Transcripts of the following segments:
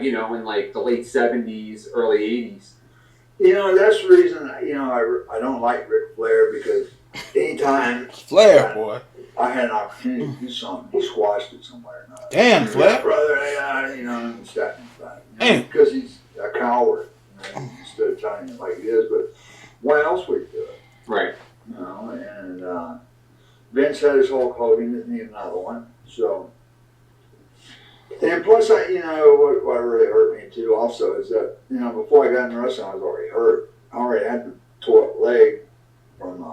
you know, in like the late 70s, early 80s. You know, that's the reason, you know, I don't like Ric Flair, because anytime Flair, boy. I had an opportunity to do something, he squashed it somewhere. Damn, Flair. Yeah, brother, you know, and stuff like that. Because he's a coward, you know, instead of telling it like it is. But what else would he do it? Right. You know, and Vince had his Hulk Hogan, didn't need another one. So, and plus, you know, what really hurt me too also is that, you know, before I got into wrestling, I was already hurt. I already had the tore leg from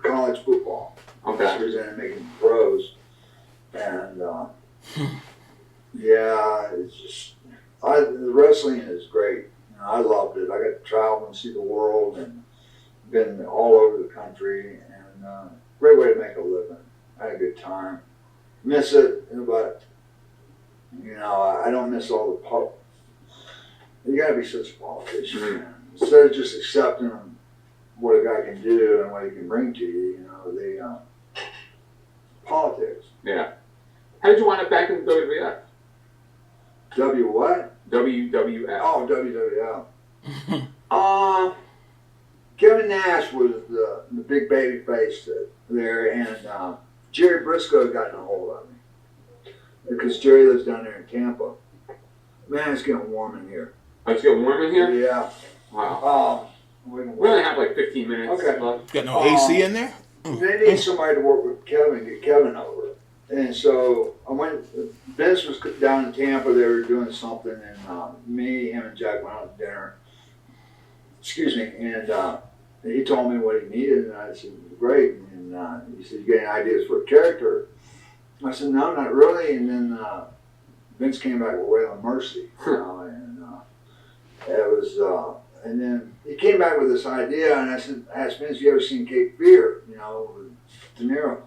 college football. Okay. I was in making pros. And, yeah, it's just, the wrestling is great. You know, I loved it. I got to travel and see the world and been all over the country, and great way to make a living. I had a good time. Miss it, but, you know, I don't miss all the you got to be such a politician, man. Instead of just accepting what a guy can do and what he can bring to you, you know, the politics. Yeah. How did you wind up back in the WWF? W what? WWF. Oh, WWF. Kevin Nash was the big baby face there, and Jerry Briscoe got a hold of me. Because Jerry lives down there in Tampa. Man, it's getting warm in here. Oh, it's getting warm in here? Yeah. Wow. We only have like 15 minutes. Okay. Got no AC in there? They need somebody to work with Kevin, get Kevin over. And so I went, Vince was down in Tampa, they were doing something, and me, him, and Jack went out to dinner. Excuse me, and he told me what he needed, and I said, great. And he said, you got any ideas for a character? I said, no, not really. And then Vince came back with Waylon Mercy, you know, and it was, and then he came back with this idea, and I asked Vince, you ever seen Cape Fear, you know, with De Niro?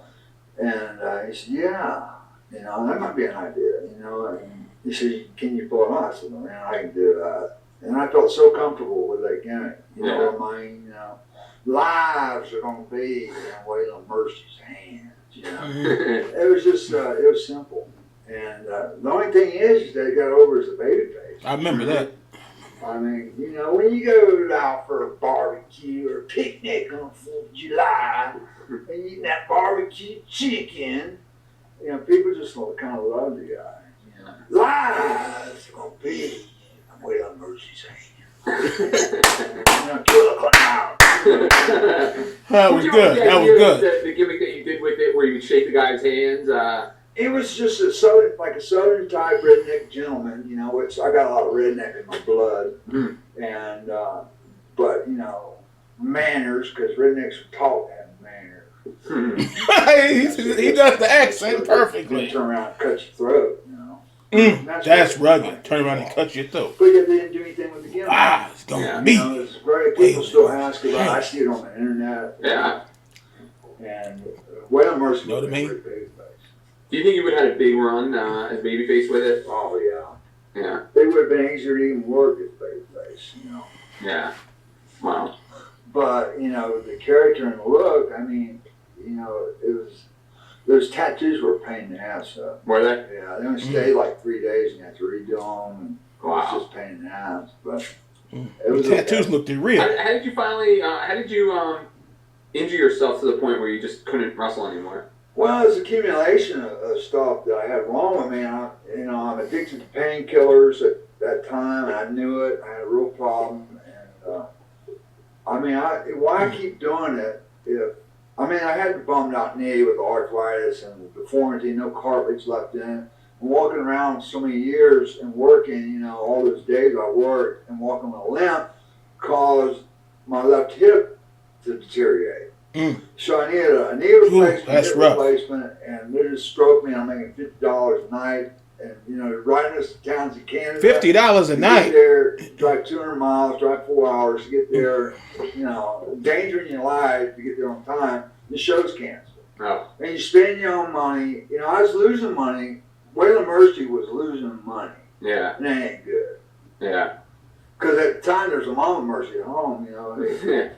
And he said, yeah, you know, that might be an idea, you know. And he said, can you pull it off? I said, well, man, I can do that. And I felt so comfortable with that gimmick, you know, you know, lives are going to be in Waylon Mercy's hands, you know. It was just, it was simple. And the only thing is that he got over as a babyface. I remember that. I mean, you know, when you go out for a barbecue or a picnic on 4th of July and eating that barbecue chicken, you know, people just kind of love the guy. You know, lives are going to be Waylon Mercy's hand. You know, kill it now. That was good. That was good. The gimmick that you did with it, where you would shake the guy's hands. It was just a southern type redneck gentleman, you know, which I got a lot of redneck in my blood, and but you know, manners, because rednecks are taught to have manners. He does the accent perfectly. Turn around and cut your throat, you know. That's rugged. Turn around and cut your throat. But they didn't do anything with the gimmick. It's gonna be. You know, it's great. People still ask about it. I see it on the internet. Yeah. And Waylon Mercy Know what I mean? was a great babyface. Do you think you would have had a big run as babyface with it? Oh, yeah. Yeah. They would have been easier to even work as babyface, you know. Yeah. Wow. But, you know, the character and the look, I mean, you know, it was, those tattoos were a pain in the ass. Were they? Yeah, they only stayed like 3 days and you had to redo them. And it Wow. was just a pain in the ass. But it was the tattoos looked real. How did you finally, how did you injure yourself to the point where you just couldn't wrestle anymore? Well, it's accumulation of stuff that I had wrong with me. I'm addicted to painkillers at that time, and I knew it. I had a real problem, and why I keep doing it? I had the bummed out knee with the arthritis and the deformity, no cartilage left in it. And walking around so many years and working, you know, all those days I worked and walking with a limp caused my left hip to deteriorate. So I needed a knee replacement, hip replacement, and they just stroked me. I'm making $50 a night, and you know, riding us to towns in Canada. $50 a night. Get there, drive 200 miles, drive 4 hours to get there. You know, endangering your life to get there on time. The show's canceled. Oh. And you spend your own money. You know, I was losing money. Waylon Mercy was losing money. Yeah. And that ain't good. Yeah. Because at the time there's a Mama Mercy at home. You know.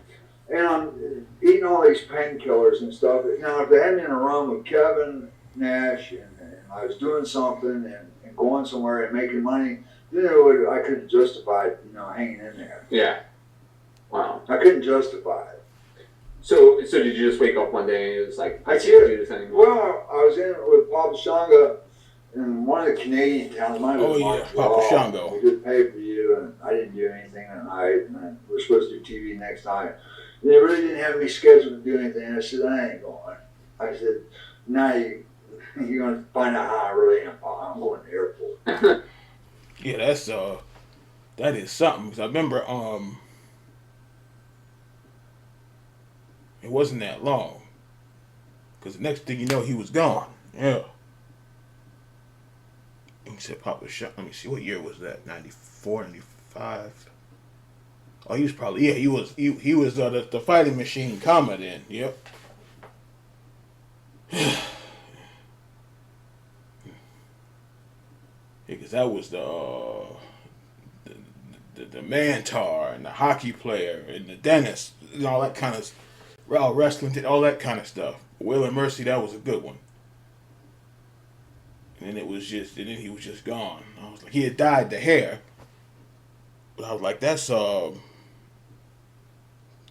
And I'm eating all these painkillers and stuff. Now, if they had me in a room with Kevin Nash and I was doing something and going somewhere and making money, I couldn't justify, hanging in there. Yeah. Wow. I couldn't justify it. So did you just wake up one day and it was like, I can't do this anymore? Well, I was in with Papa Shanga in one of the Canadian towns. Mine was Montreal. Papa Shango. We did pay-per-view, and I didn't do anything that night, and we were supposed to do TV next night. And they really didn't have me scheduled to do anything. I said, I ain't going. I said, now you're going to find out how I really am. I'm going to the airport. Yeah, that is something. 'Cause I remember, it wasn't that long. Because the next thing you know, he was gone. Yeah. He said Papa Shot. Let me see, what year was that? 94, 95? Oh, he was probably, he was the fighting machine comma then. Yep. Yeah, because that was the Mantar and the hockey player and the dentist and all that kind of wrestling, all that kind of stuff. Waylon Mercy, that was a good one. And then then he was just gone. I was like, he had dyed the hair, but I was like, that's didn't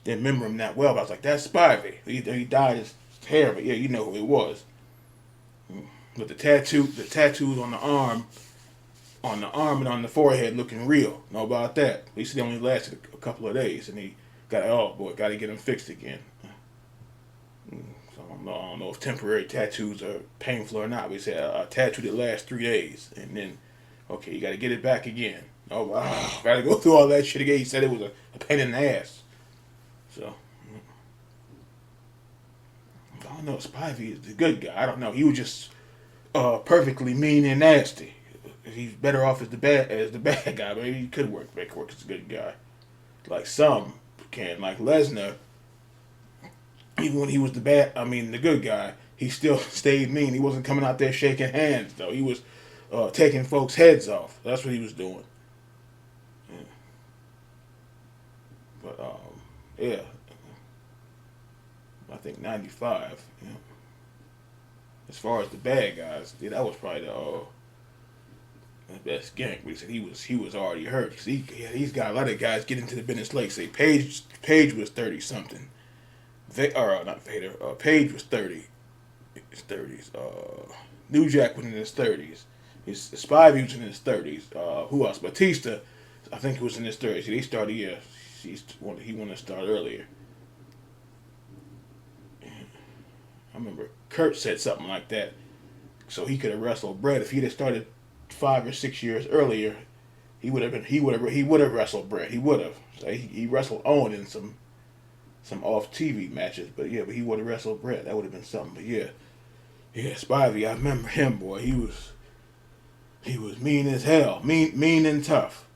remember him that well. But I was like, that's Spivey. He dyed his hair, but yeah, you know who it was. But the tattoos on the arm and on the forehead looking real. Know about that? At least it only lasted a couple of days, and he got to get him fixed again. So I don't know if temporary tattoos are painful or not. We said a tattoo that lasts 3 days, and then okay, you got to get it back again. Oh wow, got to go through all that shit again. He said it was a pain in the ass. So I don't know. Spivey is the good guy. I don't know. He was just perfectly mean and nasty. He's better off as the bad guy. Maybe he could make work as a good guy. Like some can, like Lesnar. Even when he was the good guy, he still stayed mean. He wasn't coming out there shaking hands though. He was taking folks' heads off. That's what he was doing. Yeah. But yeah, I think 95. Yeah. As far as the bad guys, yeah, that was probably the best gang. But he said he was already hurt because he's got a lot of guys get into the business late. Say Page was 30 something. Not Vader. Page was 30. His 30s. New Jack was in his 30s. Spivey was in his 30s. Who else? Batista, I think he was in his 30s. They started. Yeah, he wanted to start earlier. I remember Kurt said something like that, so he could have wrestled Brett if he'd have started 5 or 6 years earlier. He would have wrestled Brett. He would have. So he wrestled Owen in some off TV matches, but he would have wrestled Brett. That would have been something. But yeah, Spivey, I remember him, boy. He was mean as hell, mean and tough.